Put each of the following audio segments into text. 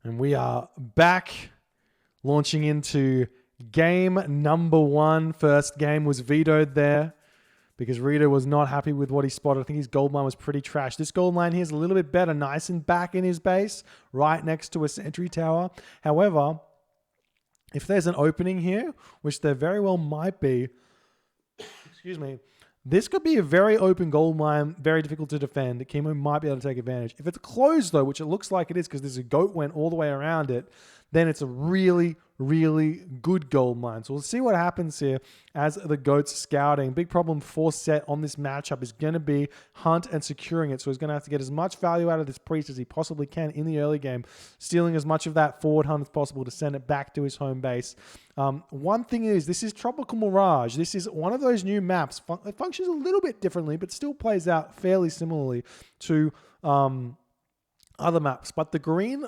And we are back, launching into game number 1. First game was vetoed there because Rito was not happy with what he spotted. I think his gold mine was pretty trash. This gold mine here is a little bit better, nice and back in his base, right next to a sentry tower. However, if there's an opening here, which there very well might be, excuse me, this could be a very open gold mine, very difficult to defend. Kimo might be able to take advantage. If it's closed, though, which it looks like it is because there's a goat went all the way around it, then it's a really, really good gold mine. So we'll see what happens here as the goat's scouting. Big problem for Set on this matchup is going to be hunt and securing it. So he's going to have to get as much value out of this priest as he possibly can in the early game, stealing as much of that forward hunt as possible to send it back to his home base. One thing is, this is Tropical Mirage. This is one of those new maps. It functions a little bit differently, but still plays out fairly similarly to other maps. But the green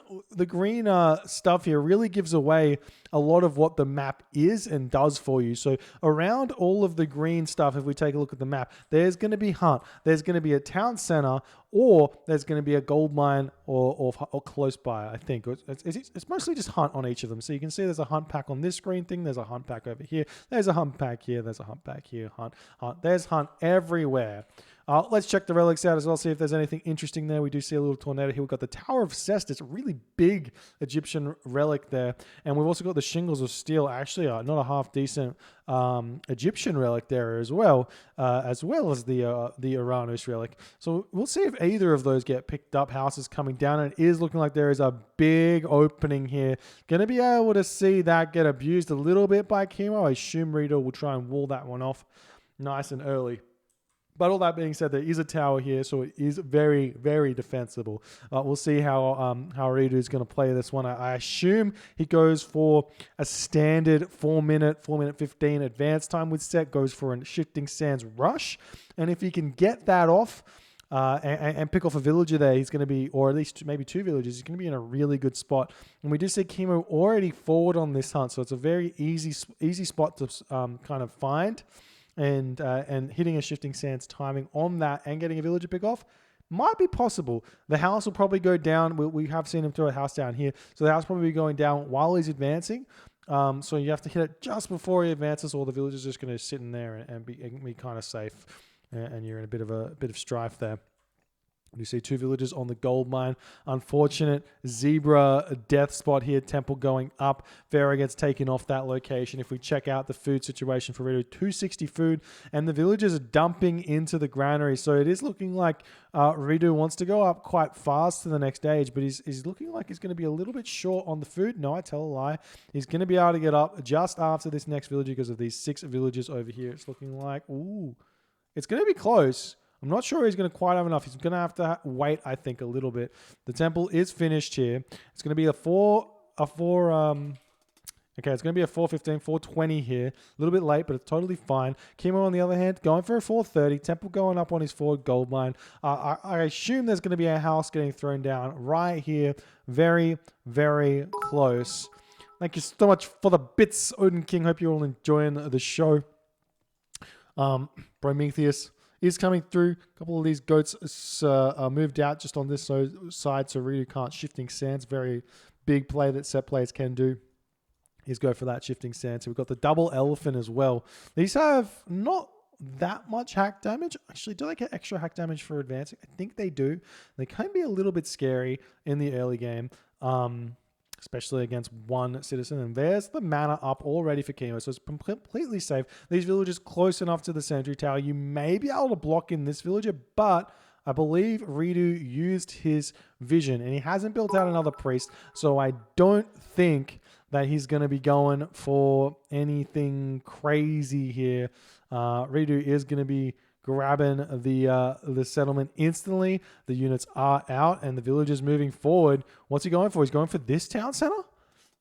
stuff here really gives away a lot of what the map is and does for you. So around all of the green stuff, if we take a look at the map, there's going to be hunt, there's going to be a town center, or there's going to be a gold mine or close by, I think. It's mostly just hunt on each of them. So you can see there's a hunt pack on this green thing, there's a hunt pack over here, there's a hunt pack here, there's a hunt pack here, hunt. There's hunt everywhere. Let's check the relics out as well, see if there's anything interesting there. We do see a little tornado here. We've got the Tower of Cestus, a really big Egyptian relic there. And we've also got the Shingles of Steel, actually not a half decent Egyptian relic there as well as the Oranos relic. So we'll see if either of those get picked up. Houses coming down, and it is looking like there is a big opening here. Going to be able to see that get abused a little bit by Kimo. I assume Rito will try and wall that one off nice and early. But all that being said, there is a tower here, so it is very, very defensible. We'll see how Rito is going to play this one. I assume he goes for a standard 4 minute 15 advance time with Set, goes for a Shifting Sands rush. And if he can get that off and pick off a villager there, he's going to be, or at least maybe 2 villagers, he's going to be in a really good spot. And we do see Kimo already forward on this hunt, so it's a very easy spot to kind of find. And hitting a Shifting Sands timing on that and getting a villager pick off might be possible. The house will probably go down. We have seen him throw a house down here. So the house will probably be going down while he's advancing. So you have to hit it just before he advances, or the villager's just going to sit in there and be kind of safe. And you're in a bit of strife there. You see 2 villagers on the gold mine. Unfortunate zebra death spot here. Temple going up. Vera gets taken off that location. If we check out the food situation for Rito, 260 food. And the villagers are dumping into the granary. So it is looking like Rito wants to go up quite fast to the next stage. But he's looking like he's going to be a little bit short on the food. No, I tell a lie. He's going to be able to get up just after this next villager because of these 6 villagers over here. It's looking like, ooh, it's going to be close. I'm not sure he's going to quite have enough. He's going to have to wait, I think, a little bit. The temple is finished here. It's going to be it's going to be a 415, 420 here. A little bit late, but it's totally fine. Kimo, on the other hand, going for a 430. Temple going up on his forward gold mine. I assume there's going to be a house getting thrown down right here. Very, very close. Thank you so much for the bits, Odin King. Hope you're all enjoying the show. Prometheus is coming through. A couple of these goats are moved out just on this side, so really can't. Shifting Sands, very big play that Set players can do, is go for that Shifting Sands. So we've got the double elephant as well. These have not that much hack damage. Actually, do they get extra hack damage for advancing? I think they do. They can be a little bit scary in the early game. Especially against one citizen. And there's the mana up already for Kimo. So it's completely safe. These villagers close enough to the sentry tower. You may be able to block in this villager, but I believe Rito used his vision and he hasn't built out another priest. So I don't think that he's going to be going for anything crazy here. Rito is going to be grabbing the settlement instantly. The units are out and the villagers moving forward. What's he going for? He's going for this town center?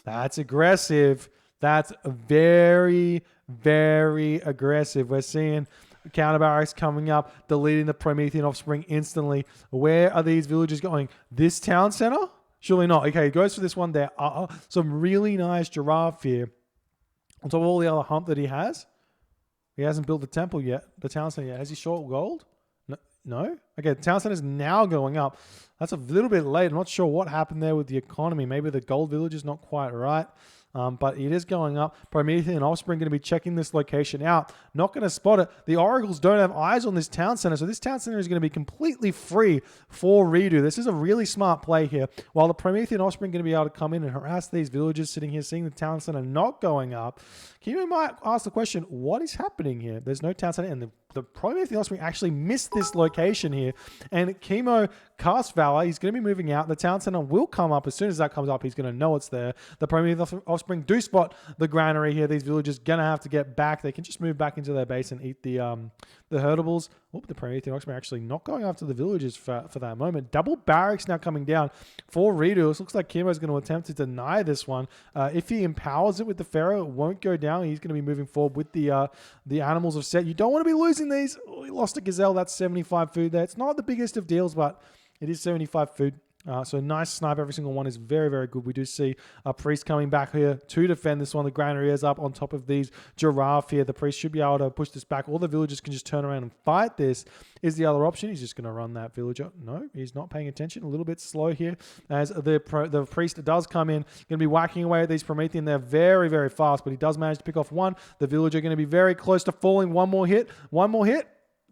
That's aggressive. That's very, very aggressive. We're seeing counter barracks coming up, deleting the Promethean offspring instantly. Where are these villagers going? This town center? Surely not. Okay, he goes for this one there. Some really nice giraffe here. On top of all the other hump that he has. He hasn't built the temple yet, the town center yet. Has he short gold? No, No? Okay, the town center is now going up. That's a little bit late. I'm not sure what happened there with the economy. Maybe the gold village is not quite right. But it is going up. Promethean Offspring going to be checking this location out. Not going to spot it. The Oracles don't have eyes on this town center, so this town center is going to be completely free for redo. This is a really smart play here. While the Promethean Offspring going to be able to come in and harass these villagers sitting here, seeing the town center not going up. Kimo might ask the question, what is happening here? There's no town center, and the Promethean Offspring actually missed this location here. And Kimo cast Valor. He's going to be moving out. The town center will come up. As soon as that comes up, he's going to know it's there. The Promethean Offspring do spot the granary here. These villagers going to have to get back. They can just move back into their base and eat the herdables. Oh, the Promethean Offspring actually not going after the villagers for that moment. Double barracks now coming down for Redo. It looks like Kimo is going to attempt to deny this one. If he empowers it with the Pharaoh, it won't go down. He's going to be moving forward with the animals of set. You don't want to be losing these. Oh, he lost a gazelle. That's 75 food there. It's not the biggest of deals, but it is 75 food. So nice snipe. Every single one is very, very good. We do see a priest coming back here to defend this one. The granary is up on top of these giraffe here. The priest should be able to push this back. All the villagers can just turn around and fight this. Is the other option. He's just going to run that villager. No, he's not paying attention. A little bit slow here as the priest does come in. Going to be whacking away at these Promethean. They're very, very fast, but he does manage to pick off one. The villager going to be very close to falling. One more hit.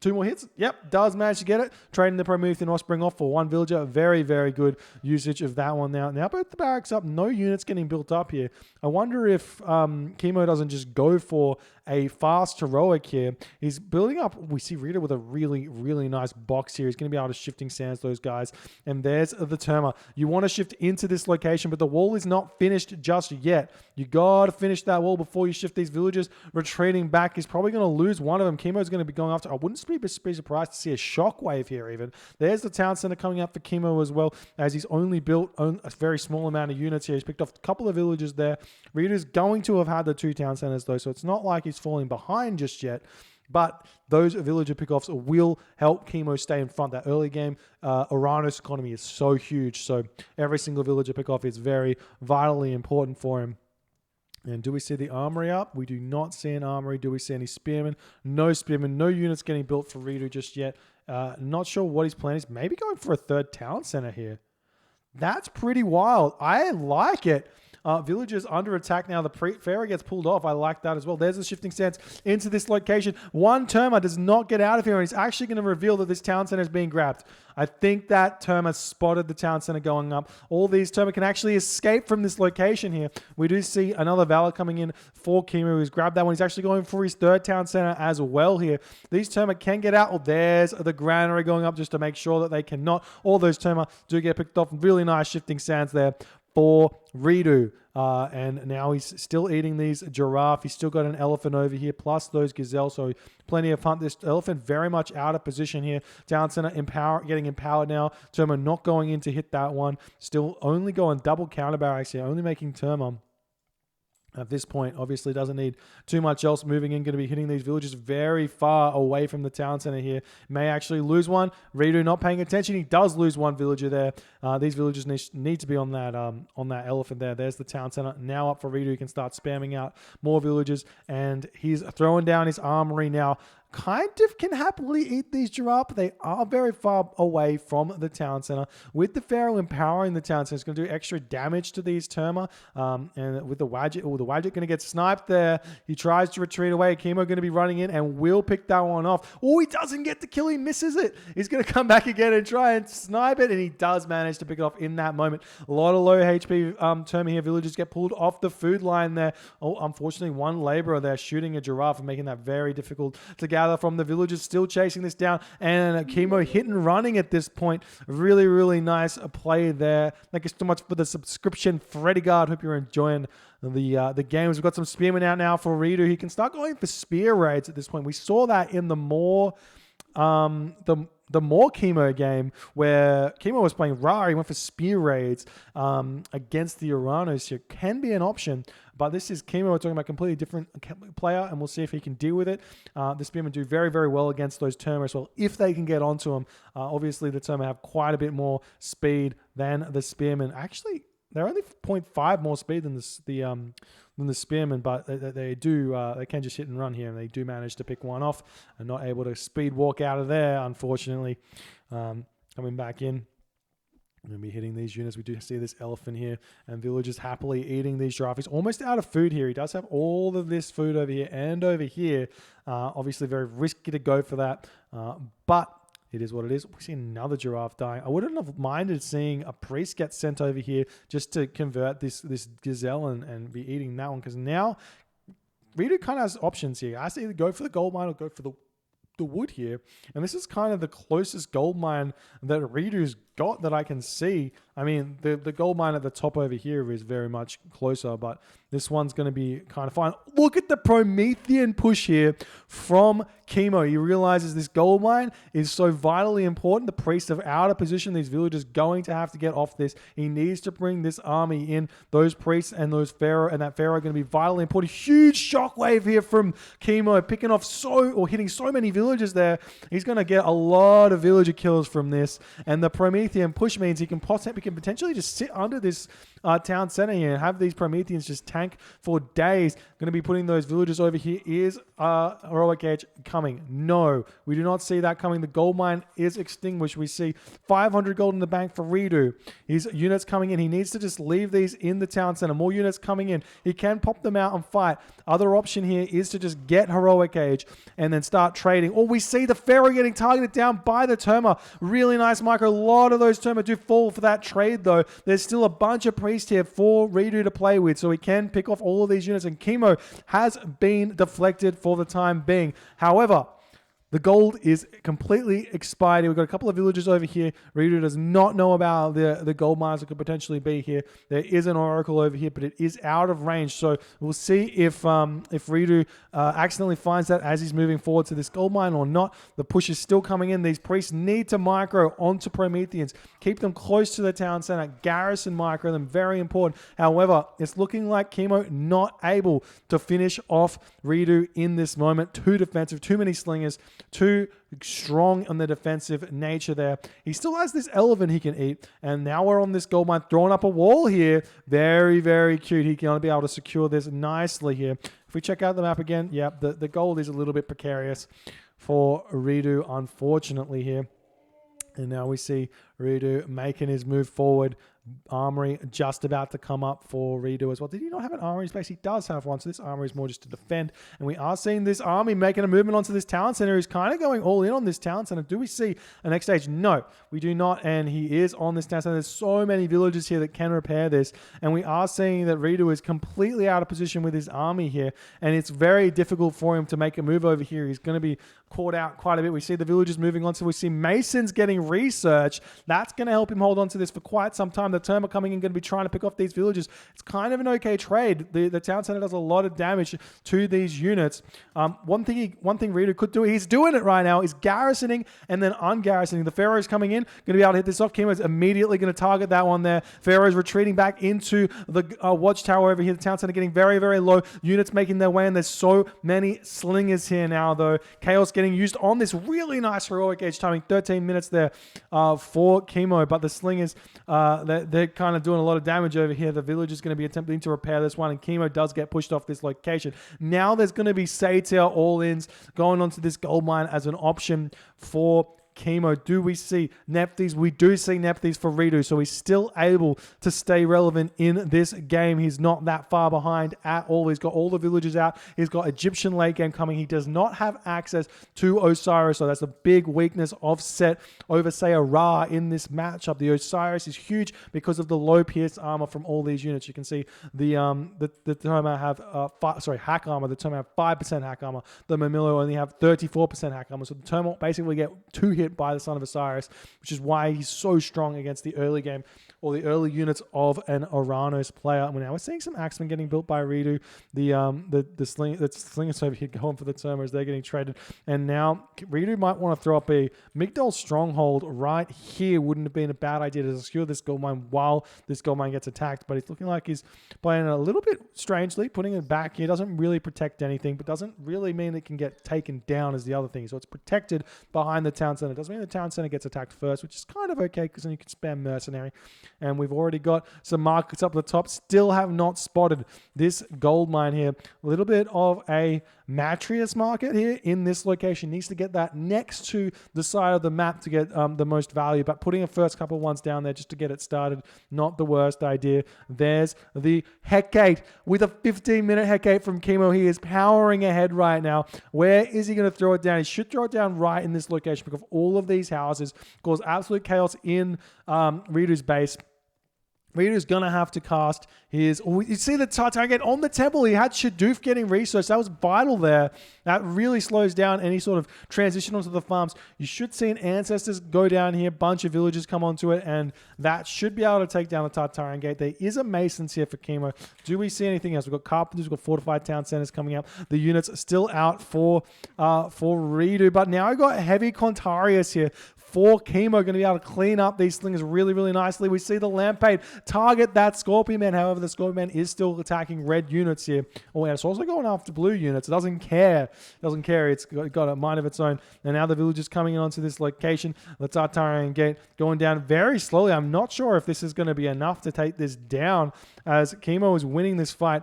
Two more hits. Yep, does manage to get it. Trading the Promethean Offspring off for one villager. Very, very good usage of that one now. Now both the barracks up. No units getting built up here. I wonder if Kimo doesn't just go for a fast heroic here. He's building up. We see Rita with a really, really nice box here. He's going to be able to shifting sands those guys. And there's the Terma. You want to shift into this location, but the wall is not finished just yet. You got to finish that wall before you shift these villagers. Retreating back is probably going to lose one of them. Kimo's going to be going after. I wouldn't be surprised to see a shockwave here even. There's the town center coming up for Kimo as well, as he's only built a very small amount of units here. He's picked off a couple of villages there. Rita's going to have had the two town centers though, so it's not like he's falling behind just yet. But those villager pickoffs will help Kimo stay in front. That early game Oranos economy is so huge, so every single villager pickoff is very vitally important for him. And do we see the armory up? We do not see an armory. Do we see any spearmen? No spearmen. No units getting built for Ritu just yet. Not sure what his plan is. Maybe going for a third town center here. That's pretty wild. I like it. Villagers under attack now. The Pharaoh gets pulled off. I like that as well. There's a shifting stance into this location. One Terma does not get out of here, and he's actually going to reveal that this town center is being grabbed. I think that Terma spotted the town center going up. All these Terma can actually escape from this location here. We do see another Valor coming in for Kimo, who's grabbed that one. He's actually going for his third town center as well here. These Terma can get out. Oh, there's the granary going up just to make sure that they cannot. All those Terma do get picked off. Really nice shifting sands there for Redo. And now he's still eating these giraffe. He's still got an elephant over here, plus those gazelle. So plenty of hunt. This elephant very much out of position here. Town center getting empowered now. Terma not going in to hit that one. Still only going double counter barracks here. Only making Terma. At this point, obviously doesn't need too much else moving in. Going to be hitting these villages very far away from the town center here. May actually lose one. Redo not paying attention. He does lose one villager there. These villagers need to be on that elephant there. There's the town center. Now up for Redo. He can start spamming out more villagers. And he's throwing down his armory now. Kind of can happily eat these giraffe, but they are very far away from the town center. With the Pharaoh empowering the town center, it's going to do extra damage to these Terma. And with the Wadjet, the Wadjet going to get sniped there. He tries to retreat away. Kimo going to be running in and will pick that one off. Oh, he doesn't get the kill. He misses it. He's going to come back again and try and snipe it, and he does manage to pick it off in that moment. A lot of low HP Terma here. Villagers get pulled off the food line there. Oh, unfortunately, one laborer there shooting a giraffe and making that very difficult to gather from the villagers, still chasing this down, and Kimo hit and running at this point. Really, really nice play there. Thank you so much for the subscription, Freddy Guard. Hope you're enjoying the games. We've got some spearmen out now for Redo. He can start going for spear raids at this point. We saw that in the more Kimo game where Kimo was playing Ra. He went for spear raids against the Oranos here. Can be an option, but this is Kimo. We're talking about a completely different player, and we'll see if he can deal with it. The spearmen do very, very well against those Terma as well, if they can get onto them. Obviously, the Terma have quite a bit more speed than the spearmen. Actually, they're only 0.5 more speed than the spearmen, but they can just hit and run here, and they do manage to pick one off and not able to speed walk out of there, unfortunately. Coming back in. We're going to be hitting these units. We do see this elephant here, and villagers happily eating these giraffe. He's almost out of food here. He does have all of this food over here and over here. Obviously very risky to go for that, but it is what it is. We see another giraffe dying. I wouldn't have minded seeing a priest get sent over here just to convert this gazelle and be eating that one, because now Rito kind of has options here. I say either go for the gold mine or go for the wood here, and this is kind of the closest gold mine that Ridu's got that I can see. I mean, the gold mine at the top over here is very much closer, but this one's going to be kind of fine. Look at the Promethean push here from Kimo. He realizes this gold mine is so vitally important. The priests are out of position. These villagers going to have to get off this. He needs to bring this army in. Those priests and those pharaoh and that pharaoh are going to be vitally important. Huge shockwave here from Kimo, picking off hitting so many villagers there. He's going to get a lot of villager kills from this, and the Promethean push means he can potentially just sit under this town center here and have these Prometheans just tank for days. Going to be putting those villagers over here. Is Heroic Age coming? No, we do not see that coming. The gold mine is extinguished. We see 500 gold in the bank for Ridu. His units coming in. He needs to just leave these in the town center. More units coming in. He can pop them out and fight. Other option here is to just get Heroic Age and then start trading. Or we see the Pharaoh getting targeted down by the Terma. Really nice micro. A lot of those Terma do fall for that trade though. There's still a bunch of priests here for Ridu to play with, so he can pick off all of these units, and Kimo has been deflected for the time being. However, the gold is completely expired. We've got a couple of villagers over here. Ridu does not know about the gold mines that could potentially be here. There is an oracle over here, but it is out of range. So we'll see if Ridu accidentally finds that as he's moving forward to this gold mine or not. The push is still coming in. These priests need to micro onto Prometheans. Keep them close to the town center. Garrison micro them. Very important. However, it's looking like Kimo not able to finish off Ridu in this moment. Too defensive. Too many slingers. Too strong on the defensive nature there. He still has this elephant he can eat, and now we're on this gold mine, throwing up a wall here. Very, very cute. He can be able to secure this nicely here. If we check out the map again, yeah, the gold is a little bit precarious for Ridu, unfortunately here. And now we see Ridu making his move forward. Armory just about to come up for Ridu as well. Did he not have an armory space? He does have one, so this armory is more just to defend. And we are seeing this army making a movement onto this town center. He's kind of going all in on this town center. Do we see a next stage? No, we do not. And he is on this town center. There's so many villages here that can repair this. And we are seeing that Ridu is completely out of position with his army here. And it's very difficult for him to make a move over here. He's going to be caught out quite a bit. We see the villagers moving on. So we see Masons getting research. That's going to help him hold on to this for quite some time. The Terma coming in, going to be trying to pick off these villages. It's kind of an okay trade. The town center does a lot of damage to these units. One thing Ridu could do, he's doing it right now, is garrisoning and then ungarrisoning. The Pharaoh's coming in, going to be able to hit this off. Kimo's immediately going to target that one there. Pharaoh's retreating back into the watchtower over here. The town center getting very, very low. Units making their way, and there's so many slingers here now though. Chaos getting used on this really nice Heroic Age timing. 13 minutes there for Kimo, but the slingers, they're kind of doing a lot of damage over here. The village is going to be attempting to repair this one, and Kimo does get pushed off this location. Now there's going to be Satyr all-ins going onto this gold mine as an option for Kimo. Do we see Nephthys? We do see Nephthys for Ridu, so he's still able to stay relevant in this game. He's not that far behind at all. He's got all the villagers out. He's got Egyptian late game coming. He does not have access to Osiris, so that's a big weakness of Set over, say, a Ra in this matchup. The Osiris is huge because of the low pierce armor from all these units. You can see the Terma have hack armor. The Terma have 5% hack armor. The Mamilo only have 34% hack armor. So the Terma basically get 2 hit by the Son of Osiris, which is why he's so strong against the early game or the early units of an Oranos player. And now we're seeing some axemen getting built by Ridu. The slingers over here going for the Terma as they're getting traded. And now Ridu might want to throw up a Migdol stronghold right here. Wouldn't have been a bad idea to secure this gold mine while this gold mine gets attacked. But it's looking like he's playing a little bit strangely, putting it back here. Doesn't really protect anything, but doesn't really mean it can get taken down as the other thing. So it's protected behind the town center. Doesn't mean the town center gets attacked first, which is kind of okay because then you can spam mercenary. And we've already got some markets up the top. Still have not spotted this gold mine here. A little bit of a Matrius market here in this location. Needs to get that next to the side of the map to get the most value. But putting a first couple ones down there just to get it started, not the worst idea. There's the Hecate with a 15-minute Hecate from Kimo. He is powering ahead right now. Where is he going to throw it down? He should throw it down right in this location because all of these houses cause absolute chaos in Ridu's base. Ridu's going to have to cast his... Oh, you see the target on the temple. He had Shadoof getting research. That was vital there. That really slows down any sort of transition onto the farms. You should see an Ancestors go down here. Bunch of villagers come onto it, and that should be able to take down the Tartarian Gate. There is a Masons here for Kimo. Do we see anything else? We've got Carpenters. We've got Fortified Town Centers coming up. The units are still out for Ridu. But now we've got Heavy Contarius here for Kimo, going to be able to clean up these things really, really nicely. We see the Lampade target that Scorpion Man. However, the Scorpion Man is still attacking red units here. Oh, and it's also going after blue units. It doesn't care. It's got a mind of its own. And now the villagers coming onto this location. The Tartarian Gate going down very slowly. I'm not sure if this is going to be enough to take this down as Kimo is winning this fight.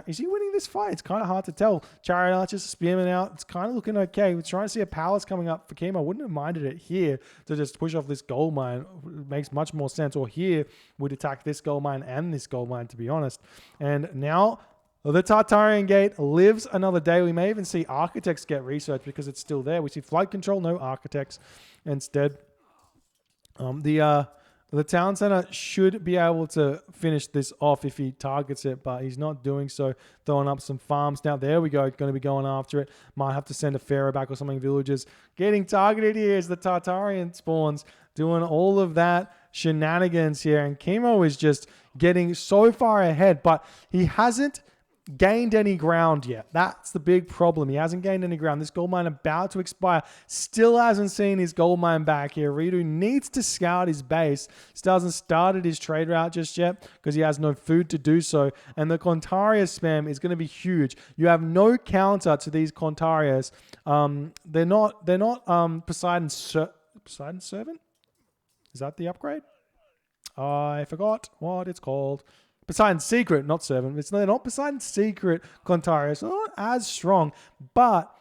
Is he winning this fight? It's kind of hard to tell. Chariot Archers, Spearmen out. It's kind of looking okay. We're trying to see a Palace coming up for Kimo. Wouldn't have minded it here to just push off this gold mine. It makes much more sense. Or here would attack this gold mine and this gold mine, to be honest. And now the Tartarian Gate lives another day. We may even see Architects get research because it's still there. We see Flight Control, no Architects. Instead, the town center should be able to finish this off if he targets it, but he's not doing so. Throwing up some farms. Now, there we go. Going to be going after it. Might have to send a Pharaoh back or something. Villagers getting targeted here as the Tartarian spawns. Doing all of that shenanigans here. And Kimo is just getting so far ahead, but he hasn't gained any ground yet. That's the big problem. He hasn't gained any ground. This gold mine about to expire. Still hasn't seen his gold mine back here. Ridu needs to scout his base. Still hasn't started his trade route just yet because he has no food to do so. And the Contarius spam is going to be huge. You have no counter to these Contarius. They're not Poseidon's Servant? Is that the upgrade? I forgot what it's called. Poseidon's Secret, not Servant. They're not Poseidon's Secret Contarius. Not as strong, but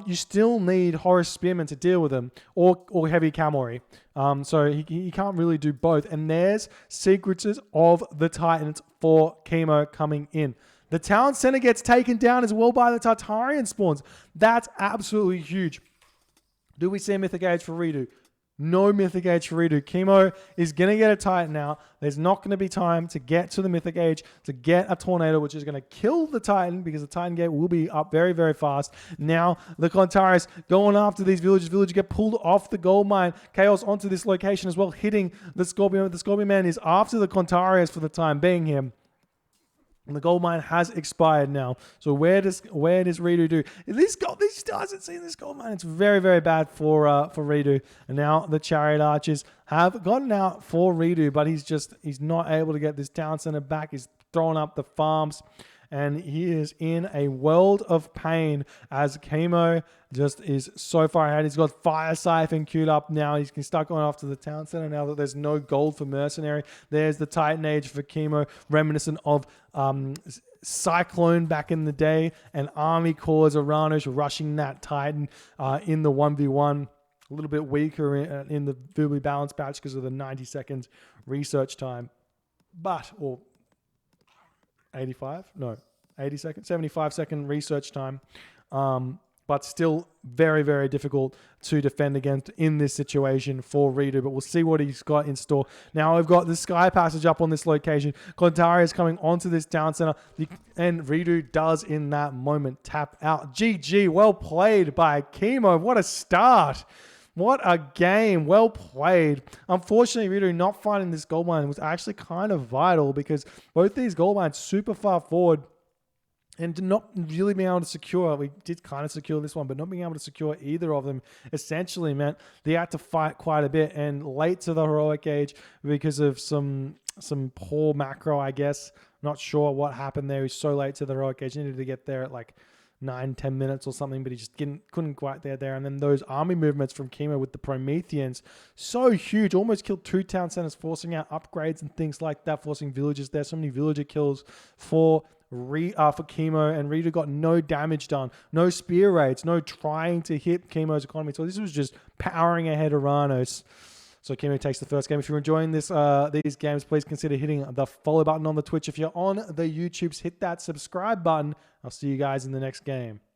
you still need Horus Spearmen to deal with them, or Heavy Cavalry. So he can't really do both. And there's Secrets of the Titans for Kimo coming in. The town center gets taken down as well by the Tartarian spawns. That's absolutely huge. Do we see a Mythic Age for Ridu? No Mythic Age for Ridu. Kimo is going to get a Titan now. There's not going to be time to get to the Mythic Age to get a Tornado, which is going to kill the Titan because the Titan Gate will be up very, very fast. Now, the Contarius going after these villagers. Villagers get pulled off the gold mine. Chaos onto this location as well, hitting the Scorpion. The Scorpion Man is after the Contarius for the time being here. And the gold mine has expired now. So where does Ridu do? This still hasn't seen this gold mine. It's very, very bad for Ridu. And now the Chariot Archers have gotten out for Ridu, but he's not able to get this town center back. He's throwing up the farms. And he is in a world of pain as Kimo just is so far ahead. He's got Fire Siphon queued up now. He can start going after the town center now that there's no gold for Mercenary. There's the Titan Age for Kimo, reminiscent of Cyclone back in the day. And Army Corps Oranos rushing that Titan in the 1v1. A little bit weaker in the Verbally Balanced patch because of the 90 seconds research time. Or 75 second research time. But still very, very difficult to defend against in this situation for Ridu. But we'll see what he's got in store. Now we've got the Sky Passage up on this location. Kontari is coming onto this town center. And Ridu does in that moment tap out. GG, well played by Kimo. What a start. What a game. Well played. Unfortunately, Ridu not finding this gold mine was actually kind of vital because both these gold mines super far forward and not really being able to secure. We did kind of secure this one, but not being able to secure either of them essentially meant they had to fight quite a bit. And late to the heroic age because of some poor macro, I guess. Not sure what happened there. He's so late to the heroic age. He needed to get there at like 9-10 minutes or something, but he just couldn't quite there. And then those army movements from Kimo with the Prometheans, so huge, almost killed 2 town centers, forcing out upgrades and things like that, forcing villagers there. So many villager kills for Kimo, and Rita got no damage done, no spear raids, no trying to hit Kimo's economy. So this was just powering ahead Oranos. So Kimo takes the first game. If you're enjoying these games, please consider hitting the follow button on the Twitch. If you're on the YouTubes, hit that subscribe button. I'll see you guys in the next game.